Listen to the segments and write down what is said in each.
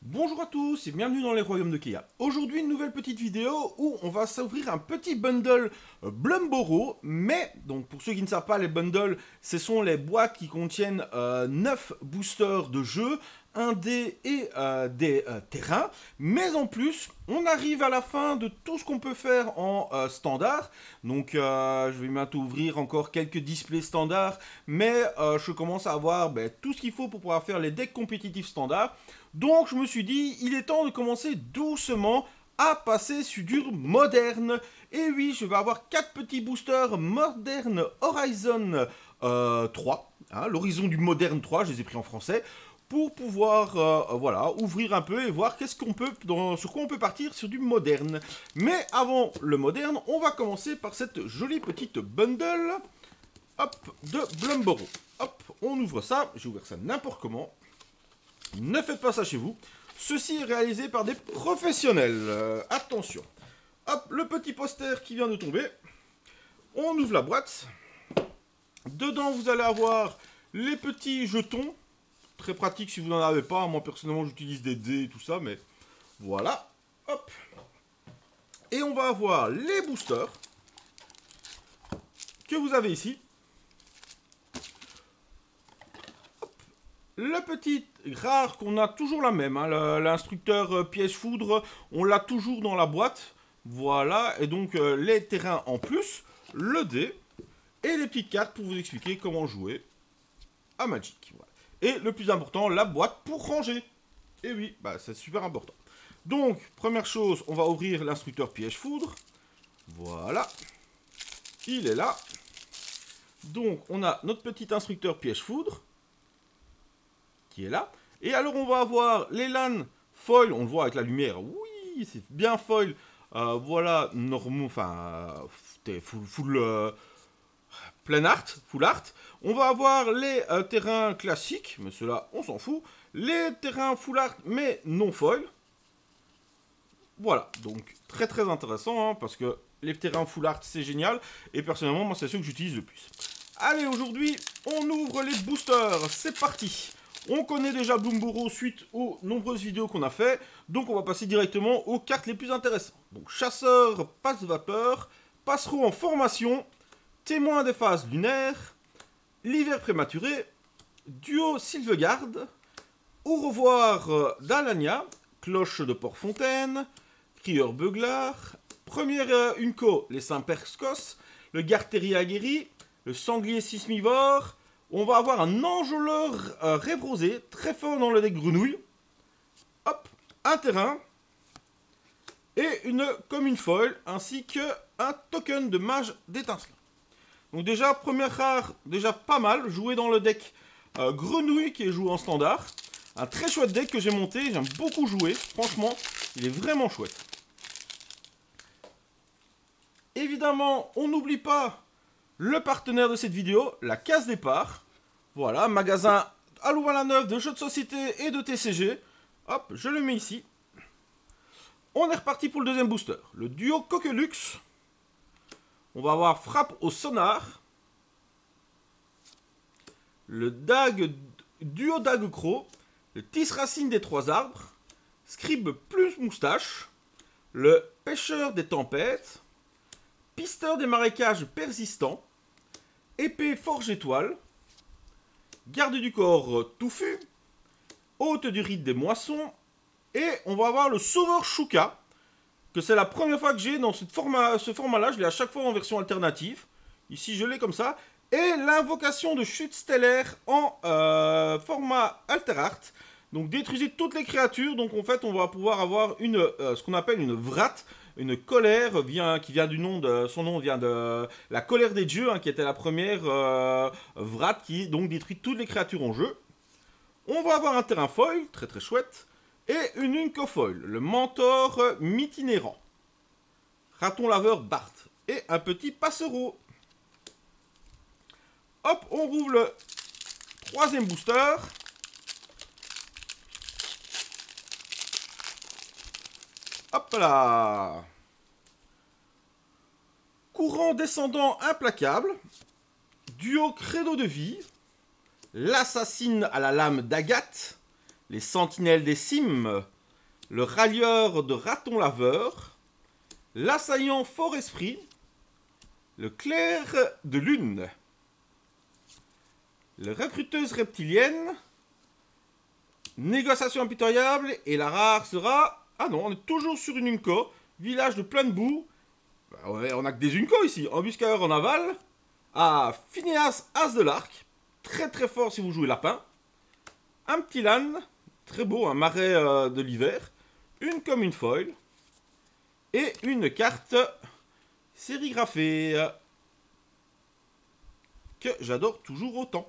Bonjour à tous et bienvenue dans les royaumes de Kea. Aujourd'hui une nouvelle petite vidéo où on va s'ouvrir un petit bundle Blumboro, mais donc pour ceux qui ne savent pas, les bundles ce sont les boîtes qui contiennent 9 boosters de jeu, un dé et des terrains, mais en plus on arrive à la fin de tout ce qu'on peut faire en standard, donc je vais bientôt ouvrir encore quelques displays standards, mais je commence à avoir tout ce qu'il faut pour pouvoir faire les decks compétitifs standards. Donc je me suis dit, il est temps de commencer doucement à passer sur du moderne. Et oui, je vais avoir 4 petits boosters Modern Horizon 3. Hein, l'horizon du Moderne 3, je les ai pris en français. Pour pouvoir voilà, ouvrir un peu et voir qu'est-ce qu'on peut, sur quoi on peut partir sur du moderne. Mais avant le moderne, on va commencer par cette jolie petite bundle hop, de Blumboro. Hop, on ouvre ça. J'ai ouvert ça n'importe comment. Ne faites pas ça chez vous. Ceci est réalisé par des professionnels. Attention. Hop, le petit poster qui vient de tomber. On ouvre la boîte. Dedans, vous allez avoir les petits jetons. Très pratique si vous n'en avez pas. Moi, personnellement, j'utilise des dés et tout ça, mais voilà. Hop. Et on va avoir les boosters que vous avez ici. Le petit rare qu'on a toujours la même, hein, l'instructeur piège foudre, on l'a toujours dans la boîte. Voilà, et donc les terrains en plus, le dé, et les petites cartes pour vous expliquer comment jouer à Magic. Voilà. Et le plus important, la boîte pour ranger. Et oui, c'est super important. Donc, première chose, on va ouvrir l'instructeur piège foudre. Voilà. Il est là. Donc, on a notre petit instructeur piège foudre qui est là. Et alors on va avoir les LAN foil, on le voit avec la lumière, oui, c'est bien foil. Voilà, normaux, enfin, full plein art, full art. On va avoir les terrains classiques, mais ceux-là, on s'en fout. Les terrains full art, mais non foil. Voilà, donc très très intéressant, hein, parce que les terrains full art, c'est génial. Et personnellement, moi, c'est ceux que j'utilise le plus. Allez, aujourd'hui, on ouvre les boosters. C'est parti. On connaît déjà Blumboro suite aux nombreuses vidéos qu'on a fait. Donc, on va passer directement aux cartes les plus intéressantes. Donc, chasseur, passe-vapeur, passereau en formation, témoin des phases lunaires, l'hiver prématuré, duo Sylvegarde, au revoir d'Alania, cloche de Port-Fontaine, crieur Beuglar, première Unco, les Saint-Perscos, le Garterie aguerri, le sanglier sismivore. On va avoir un enjôleur rêve rosé, très fort dans le deck grenouille. Hop, un terrain. Et une commune foil, ainsi qu'un token de mage d'étincelant. Donc déjà, première rare, déjà pas mal, joué dans le deck grenouille qui est joué en standard. Un très chouette deck que j'ai monté, j'aime beaucoup jouer, franchement, il est vraiment chouette. Évidemment, on n'oublie pas le partenaire de cette vidéo, la Case Départ. Voilà, magasin à Louvain-la-Neuve de jeux de société et de TCG. Hop, je le mets ici. On est reparti pour le deuxième booster. Le duo Coquelux. On va avoir frappe au sonar. Le duo Dague Croc. Le tisse-racine des trois arbres. Scribe plus moustache. Le pêcheur des tempêtes. Pisteur des marécages persistants. Épée forge étoile. Garde du corps touffu. Hôte du rite des moissons. Et on va avoir le sauveur Shuka. Que c'est la première fois que j'ai dans ce format-là. Je l'ai à chaque fois en version alternative. Ici, je l'ai comme ça. Et l'invocation de chute stellaire en format Alter Art. Donc détruisez toutes les créatures. Donc en fait, on va pouvoir avoir ce qu'on appelle une Vrat. Une colère qui vient du nom de... Son nom vient de la colère des dieux, hein, qui était la première Vrat qui donc détruit toutes les créatures en jeu. On va avoir un terrain foil, très très chouette. Et une Uncofoil, le mentor mitinérant. Raton laveur Bart. Et un petit passereau. Hop, on rouvre le troisième booster. Hop là. Courant descendant implacable. Duo credo de vie. L'assassine à la lame d'Agathe. Les sentinelles des cimes. le rallieur de raton laveur, l'assaillant fort esprit, le clair de lune, le recruteuse reptilienne, négociation impitoyable, et la rare sera... Ah non, on est toujours sur une Unco, village de plein de boue. Bah ouais, on a que des Unco ici, embuscadeur en aval. Ah, Phineas, as de l'arc, très très fort si vous jouez lapin. Un petit lan, très beau, un marais de l'hiver. Une commune foil. Et une carte sérigraphée que j'adore toujours autant.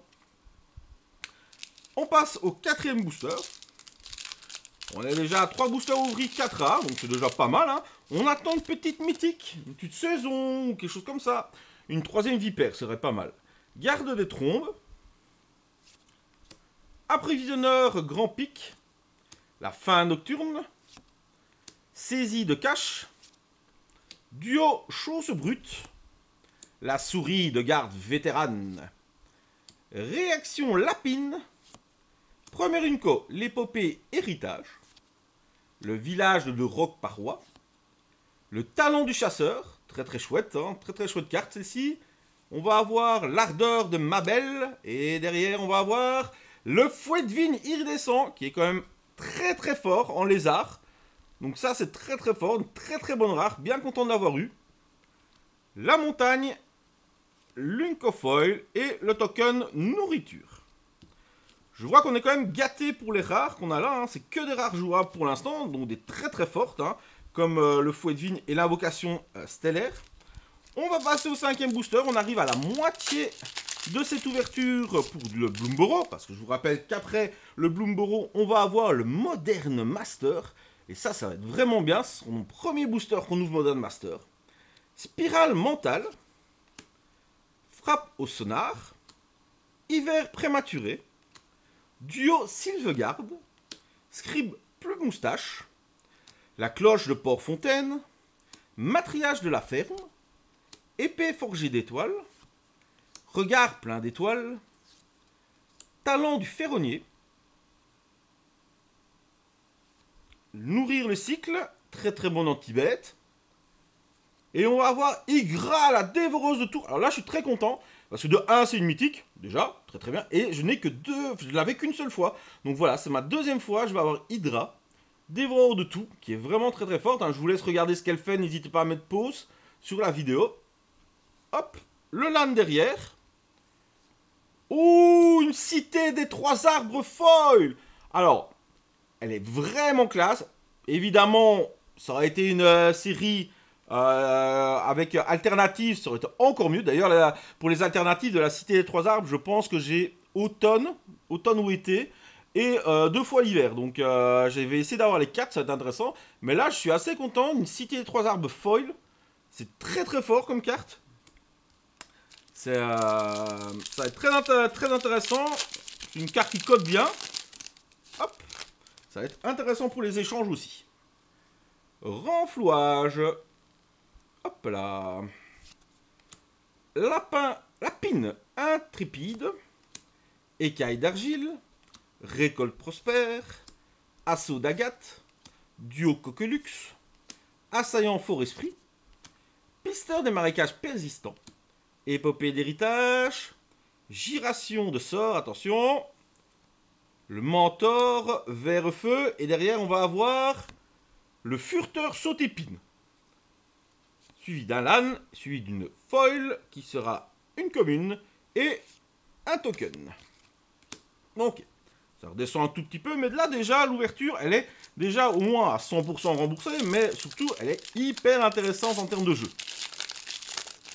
On passe au quatrième booster. On est déjà à 3 boosters ouvris, 4 rares, donc c'est déjà pas mal. Hein. On attend une petite mythique, une petite saison, ou quelque chose comme ça. Une troisième vipère serait pas mal. Garde des trombes. Apprévisionneur grand pic. La fin nocturne. Saisie de cache. Duo chose brute. La souris de garde vétérane. Réaction lapine. Première Unco, l'épopée héritage. Le village de Roc Paroi. Le talent du chasseur. Très très chouette, hein, très très chouette carte celle-ci. On va avoir l'ardeur de Mabel. Et derrière, on va avoir le fouet de vigne iridescent, qui est quand même très très fort en lézard. Donc ça, c'est très très fort, une très très bonne rare. Bien content de l'avoir eu. La montagne, l'Uncofoil et le token nourriture. Je vois qu'on est quand même gâté pour les rares qu'on a là. Hein. C'est que des rares jouables pour l'instant, donc des très très fortes, hein, comme le fouet de vigne et l'invocation stellaire. On va passer au cinquième booster. On arrive à la moitié de cette ouverture pour le Bloomborough, parce que je vous rappelle qu'après le Bloomborough, on va avoir le Modern Master. Et ça va être vraiment bien. Ce sera mon premier booster qu'on ouvre Modern Master. Spirale mentale. Frappe au sonar. Hiver prématuré. Duo Sylvegarde, Scribe plus moustache, la cloche de Port-Fontaine, matriage de la ferme, épée forgée d'étoiles, regard plein d'étoiles, talent du ferronnier, nourrir le cycle, très très bon anti-bête, et on va avoir Igra, la dévoreuse de tours. Alors là, je suis très content. Parce que de 1, c'est une mythique, déjà, très très bien. Et je n'ai que 2, je l'avais qu'une seule fois. Donc voilà, c'est ma deuxième fois, je vais avoir Hydra, dévoreur de tout, qui est vraiment très très forte. Hein. Je vous laisse regarder ce qu'elle fait, n'hésitez pas à mettre pause sur la vidéo. Hop, le LAN derrière. Ouh, une cité des 3 arbres foil. Alors, elle est vraiment classe. Évidemment, ça aurait été une série... avec alternative, ça aurait été encore mieux. D'ailleurs, pour les alternatives de la Cité des Trois Arbres, je pense que j'ai automne ou été, et 2 fois l'hiver. Donc, j'avais essayé d'avoir les 4, ça va être intéressant. Mais là, je suis assez content. Une Cité des Trois Arbres foil, c'est très très fort comme carte. Ça va être très intéressant. C'est une carte qui code bien. Hop, ça va être intéressant pour les échanges aussi. Renflouage. Hop là. Lapine intrépide. Écaille d'argile. Récolte prospère. Assaut d'agate. Duo coquelux. Assaillant fort esprit. Pisteur des marécages persistants. Épopée d'héritage. Giration de sort, attention. Le mentor vert feu. Et derrière, on va avoir le furteur sautépine. Suivi d'un LAN, suivi d'une foil qui sera une commune et un token. Donc, ça redescend un tout petit peu, mais là déjà, l'ouverture, elle est déjà au moins à 100% remboursée, mais surtout, elle est hyper intéressante en termes de jeu.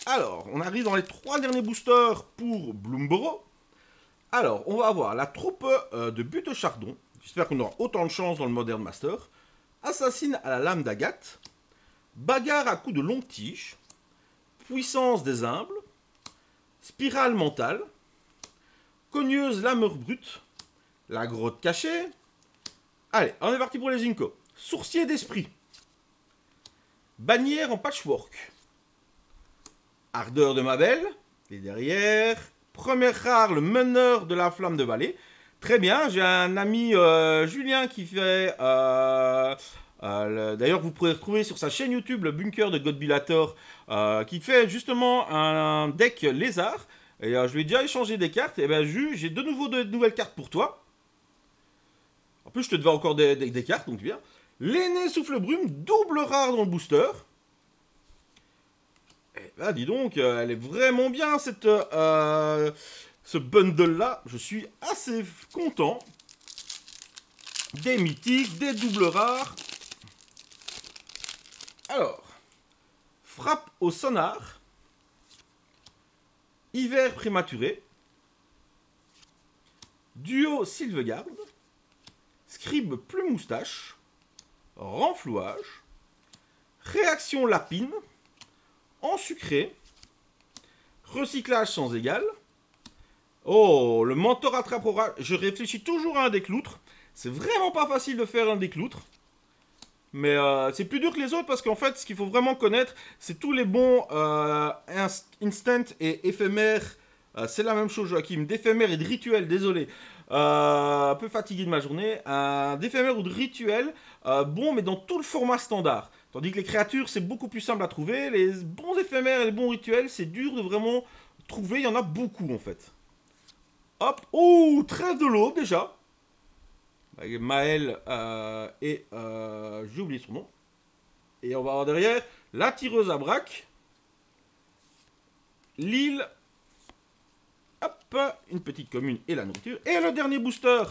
Alors, on arrive dans les 3 derniers boosters pour Bloomborough. Alors, on va avoir la troupe de Butte Chardon. J'espère qu'on aura autant de chance dans le Modern Master. Assassine à la lame d'agate. Bagarre à coups de longue tige. Puissance des humbles. Spirale mentale. Cogneuse lameur brute. La grotte cachée. Allez, on est parti pour les Inco. Sourcier d'esprit. Bannière en patchwork. Ardeur de Mabel. Et derrière, première rare, le meneur de la flamme de vallée. Très bien, j'ai un ami Julien qui fait... D'ailleurs, vous pourrez retrouver sur sa chaîne YouTube le bunker de Godbilator qui fait justement un deck lézard. Et je lui ai déjà échangé des cartes. Et ben, j'ai de nouveau de nouvelles cartes pour toi. En plus, je te devais encore des cartes, donc bien. L'aîné souffle brume, double rare dans le booster. Eh ben, dis donc, elle est vraiment bien ce bundle-là. Je suis assez content. Des mythiques, des doubles rares. Alors, frappe au sonar. Hiver prématuré. Duo Sylvegarde. Scribe plume moustache. Renflouage. Réaction lapine. Ensucré. Recyclage sans égal. Oh, le mentor attrape orage. Je réfléchis toujours à un deck loutre. C'est vraiment pas facile de faire un deck loutre. Mais c'est plus dur que les autres parce qu'en fait, ce qu'il faut vraiment connaître, c'est tous les bons instant et éphémères. C'est la même chose, Joachim. D'éphémères et de rituels, désolé. Un peu fatigué de ma journée. D'éphémères ou de rituels, bon, mais dans tout le format standard. Tandis que les créatures, c'est beaucoup plus simple à trouver. Les bons éphémères et les bons rituels, c'est dur de vraiment trouver. Il y en a beaucoup, en fait. Hop. Oh, trêve de l'eau, déjà. Maël et j'ai oublié son nom. Et on va avoir derrière la tireuse à braque, l'île, hop, une petite commune et la nourriture. Et le dernier booster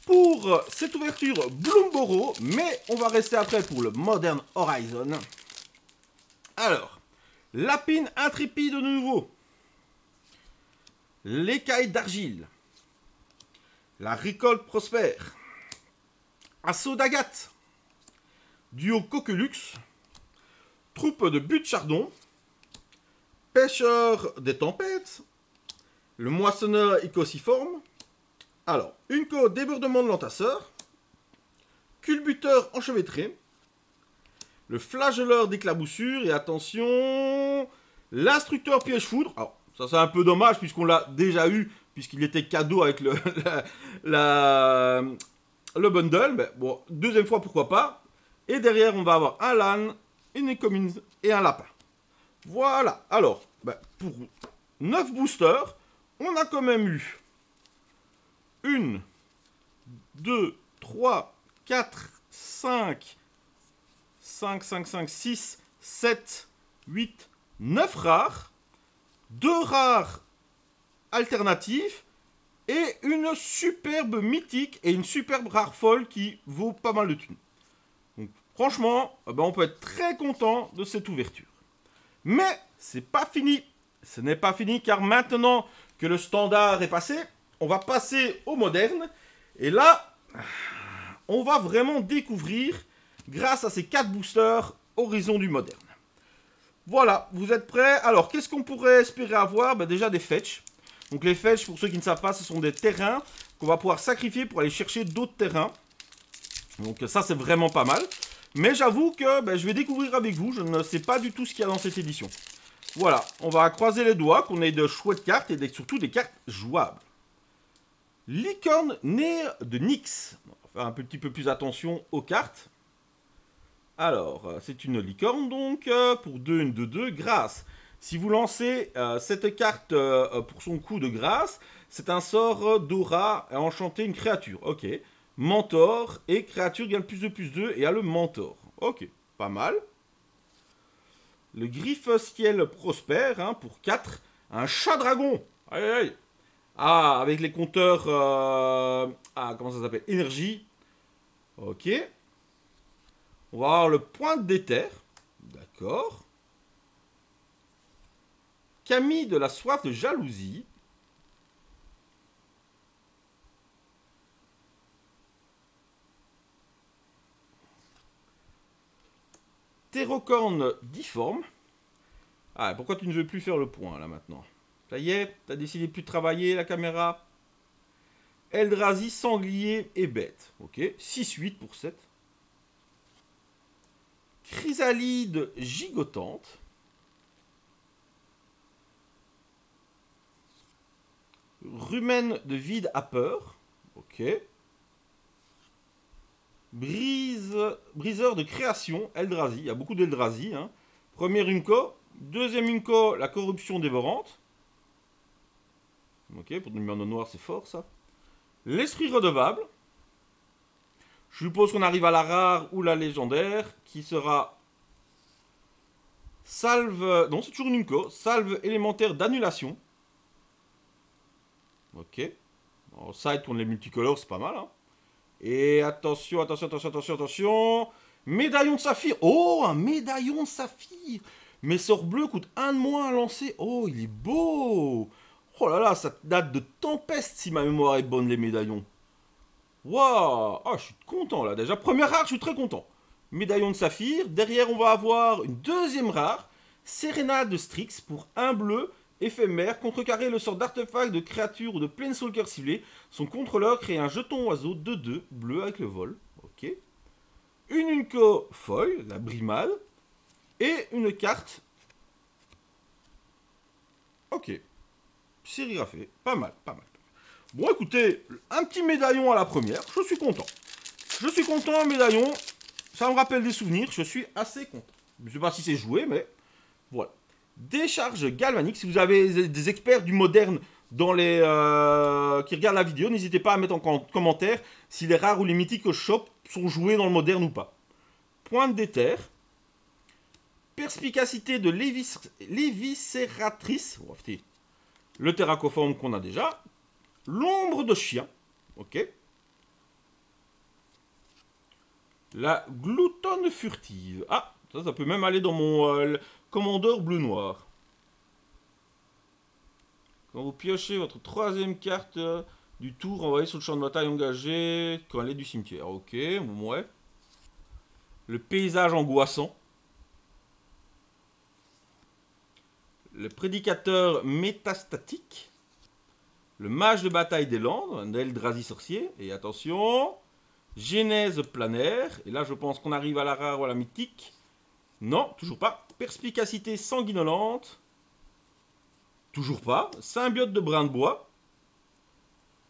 pour cette ouverture Bloomboro, mais on va rester après pour le Modern Horizon. Alors, Lapine intrépide de nouveau, l'écaille d'argile, la récolte prospère, assaut d'agate, duo coquelux, troupe de but chardon, pêcheur des tempêtes, le moissonneur icosiforme, alors une côte débordement de l'entasseur, culbuteur enchevêtré, le flagelleur d'éclaboussure et attention, l'instructeur piège foudre. Alors ça c'est un peu dommage puisqu'on l'a déjà eu puisqu'il était cadeau avec le bundle, mais bon, deuxième fois pourquoi pas. Et derrière on va avoir un LAN, une écomine et un lapin. Voilà, alors, pour 9 boosters, on a quand même eu 1, 2, 3, 4, 5, 6, 7, 8, 9 rares, 2 rares alternatifs et une superbe mythique et une superbe rare folle qui vaut pas mal de thunes. Donc franchement, on peut être très content de cette ouverture. Mais c'est pas fini. Ce n'est pas fini car maintenant que le standard est passé, on va passer au moderne. Et là, on va vraiment découvrir, grâce à ces 4 boosters, Horizon du moderne. Voilà, vous êtes prêts? Alors, qu'est-ce qu'on pourrait espérer avoir? Déjà des fetch. Donc les fetch, pour ceux qui ne savent pas, ce sont des terrains qu'on va pouvoir sacrifier pour aller chercher d'autres terrains. Donc ça, c'est vraiment pas mal. Mais j'avoue que je vais découvrir avec vous. Je ne sais pas du tout ce qu'il y a dans cette édition. Voilà, on va croiser les doigts qu'on ait de chouettes cartes et surtout des cartes jouables. Licorne née de Nyx. On va faire un petit peu plus attention aux cartes. Alors, c'est une licorne donc, pour 2, une de 2, grâce. Si vous lancez cette carte pour son coup de grâce, c'est un sort d'aura à enchanter une créature. Ok. Mentor et créature gagne plus 2 et a le mentor. Ok, pas mal. Le griffe ciel prospère pour 4. Un chat dragon. Aïe aïe. Ah, avec les compteurs. Comment ça s'appelle? Énergie. Ok. On va avoir le point d'éther. D'accord. Camille de la soif de jalousie. Terrocorne difforme. Ah, pourquoi tu ne veux plus faire le point là maintenant? Ça y est, t'as décidé de plus travailler la caméra. Eldrazi, sanglier et bête. Ok, 6-8 pour 7. Chrysalide gigotante. Rumène de vide à peur. Ok. Briseur de création, Eldrazi. Il y a beaucoup d'Eldrazi. Hein. Première Unco. Deuxième Unco, la corruption dévorante. Ok, pour une numéro noir, c'est fort ça. L'esprit redevable. Je suppose qu'on arrive à la rare ou la légendaire, qui sera salve. Non, c'est toujours une Unco. Salve élémentaire d'annulation. Ok. En side, pour les multicolores, c'est pas mal. Hein. Et attention, attention, attention, attention, attention. Médaillon de saphir. Oh, un médaillon de saphir. Mes sorts bleus coûtent un de moins à lancer. Oh, il est beau. Oh là là, ça date de Tempeste si ma mémoire est bonne, les médaillons. Waouh. Ah, je suis content là. Déjà, première rare, je suis très content. Médaillon de saphir. Derrière, on va avoir une deuxième rare. Sérénade de Strix pour un bleu éphémère. Contrecarrer le sort d'artefact, de créature ou de planeswalker ciblé. Son contrôleur crée un jeton oiseau 2/2 bleu avec le vol. Ok. Une Unco foil, la brimade. Et une carte. Ok. Sérigraphée. Pas mal, pas mal. Bon, écoutez, un petit médaillon à la première. Je suis content. Je suis content, un médaillon. Ça me rappelle des souvenirs. Je suis assez content. Je ne sais pas si c'est joué, mais voilà. Décharge galvanique. Si vous avez des experts du moderne dans les qui regardent la vidéo, n'hésitez pas à mettre en commentaire si les rares ou les mythiques que je chope sont joués dans le moderne ou pas. Pointe d'éther. Perspicacité de l'éviscératrice. Oh, le terracoforme qu'on a déjà. L'ombre de chien. Ok. La gloutonne furtive. Ah, ça peut même aller dans mon commandeur bleu-noir. Quand vous piochez votre troisième carte du tour, envoyez sur le champ de bataille engagé quand elle est du cimetière. Ok, ouais. Le paysage angoissant. Le prédicateur métastatique. Le mage de bataille des Landes, un Eldrazi sorcier. Et attention, genèse planaire. Et là, je pense qu'on arrive à la rare ou à la mythique. Non, toujours pas. Perspicacité sanguinolente. Toujours pas. Symbiote de brin de bois.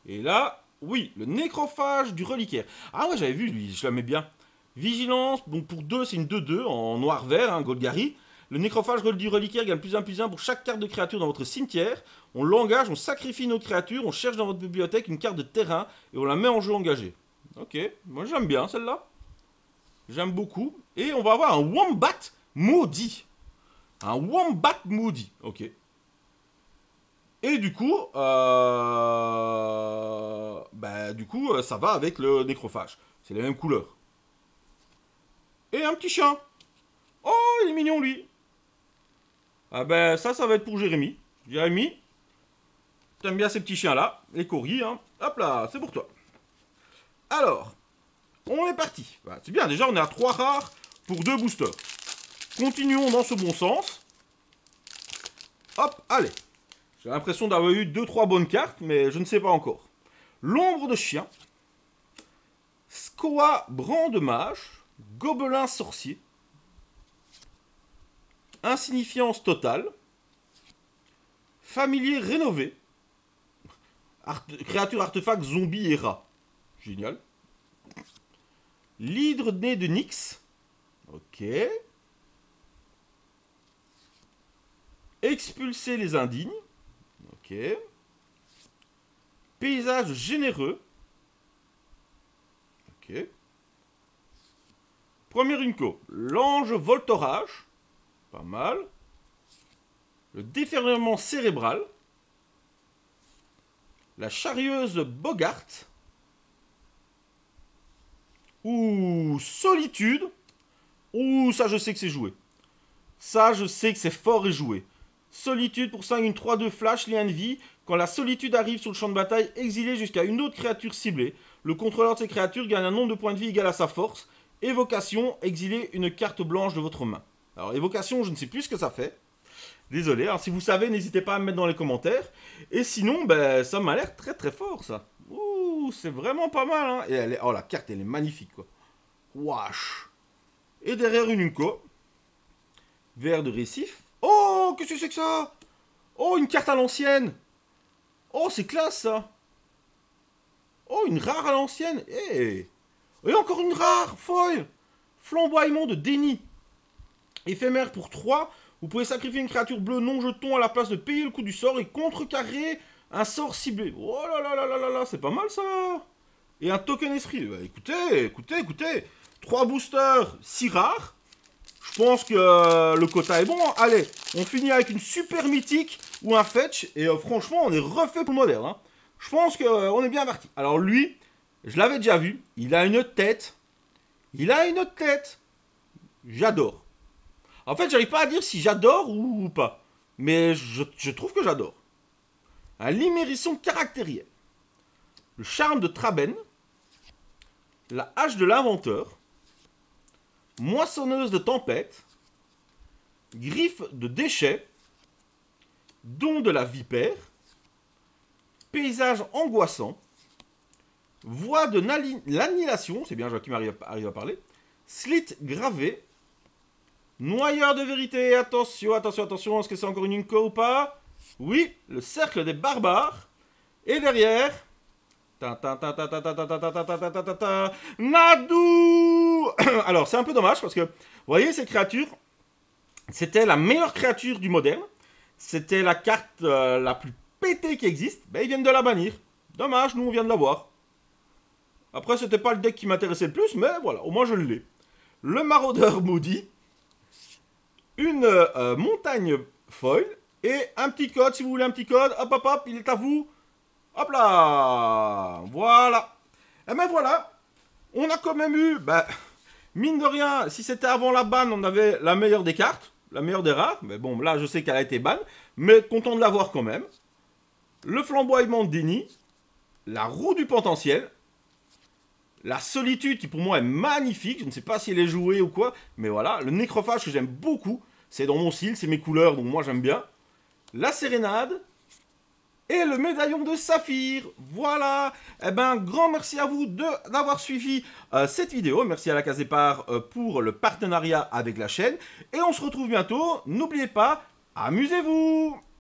Et là, oui, le nécrophage du reliquaire. Ah ouais, j'avais vu lui, je l'aimais bien. Vigilance, donc pour 2, c'est une 2/2 en noir-vert, hein, Golgari. Le nécrophage du reliquaire gagne +1/+1 pour chaque carte de créature dans votre cimetière. On l'engage, on sacrifie nos créatures, on cherche dans votre bibliothèque une carte de terrain et on la met en jeu engagé. Ok, moi j'aime bien celle-là. J'aime beaucoup. Et on va avoir un Wombat maudit. Un Wombat maudit, ok. Et du coup, ça va avec le nécrophage. C'est les mêmes couleurs. Et un petit chien. Oh, il est mignon lui. Ah ben ça va être pour Jérémy. Jérémy, t'aimes bien ces petits chiens-là, les corgis, hein. Hop là, c'est pour toi. Alors, on est parti. Bah, c'est bien, déjà on est à 3 rares pour 2 boosters. Continuons dans ce bon sens. Hop, allez. J'ai l'impression d'avoir eu 2-3 bonnes cartes, mais je ne sais pas encore. L'ombre de chien. Skoa Brandemage. Gobelin sorcier. Insignifiance totale. Familier rénové. Créature artefact zombie et rat. Génial. L'hydre né de Nyx. Ok. Expulser les indignes. Ok. Paysage généreux. Ok. Première Unco. L'ange voltorage. Pas mal. Le déferlement cérébral. La charrieuse Bogart. Ouh, solitude. Ouh, ça je sais que c'est joué. Ça je sais que c'est fort et joué. Solitude pour 5, une 3-2 flash, lien de vie. Quand la solitude arrive sur le champ de bataille, exilez jusqu'à une autre créature ciblée. Le contrôleur de ces créatures gagne un nombre de points de vie égal à sa force. Évocation, exilez une carte blanche de votre main. Alors évocation, je ne sais plus ce que ça fait. Désolé, alors si vous savez, n'hésitez pas à me mettre dans les commentaires. Et sinon, ben, ça m'a l'air très très fort ça. Ouh, c'est vraiment pas mal. Hein. Et elle est... Oh, la carte, elle est magnifique quoi. Wesh. Et derrière une Unco. Vert de récif. Oh, qu'est-ce que c'est que ça? Oh, une carte à l'ancienne. Oh, c'est classe ça. Oh, une rare à l'ancienne. Et encore une rare foil. Flamboiement de déni. Éphémère pour 3. Vous pouvez sacrifier une créature bleue non jeton à la place de payer le coût du sort et contrecarrer un sort ciblé. Oh là là là là là là, c'est pas mal ça. Et un token esprit. Bah, écoutez. 3 boosters, 6 rares. Je pense que le quota est bon. Allez, on finit avec une super mythique ou un fetch. Et franchement, on est refait pour le moderne. Hein. Je pense qu'on est bien parti. Alors lui, je l'avais déjà vu. Il a une tête. J'adore. En fait, j'arrive pas à dire si j'adore ou pas. Mais je trouve que j'adore. Un limérisson caractériel. Le charme de Traben. La hache de l'inventeur. Moissonneuse de tempête. Griffe de déchets. Don de la vipère. Paysage angoissant. Voix de l'annihilation. C'est bien, Joachim arrive à parler. Slit gravé. Noyeur de vérité. Attention. Est-ce que c'est encore une Unco ou pas? Oui, le cercle des barbares. Et derrière... Nadou. Alors, c'est un peu dommage parce que, vous voyez, ces créatures, c'était la meilleure créature du moderne. C'était la carte la plus pétée qui existe. Ben, ils viennent de la bannir. Dommage, nous, on vient de la voir. Après, c'était pas le deck qui m'intéressait le plus, mais voilà, au moins je l'ai. Le maraudeur maudit. Une montagne foil. Et un petit code, si vous voulez un petit code. Hop, il est à vous. Hop là. Voilà. Et ben voilà. On a quand même eu, mine de rien, si c'était avant la banne, on avait la meilleure des cartes. La meilleure des rares. Mais bon, là, je sais qu'elle a été banne. Mais content de l'avoir quand même. Le flamboiement de Déni. La roue du potentiel. La solitude qui pour moi est magnifique. Je ne sais pas si elle est jouée ou quoi. Mais voilà. Le nécrophage que j'aime beaucoup. C'est dans mon style, c'est mes couleurs, donc moi j'aime bien. La sérénade. Et le médaillon de saphir. Voilà. Eh ben, grand merci à vous d'avoir suivi cette vidéo. Merci à la Case Départ pour le partenariat avec la chaîne. Et on se retrouve bientôt. N'oubliez pas, amusez-vous.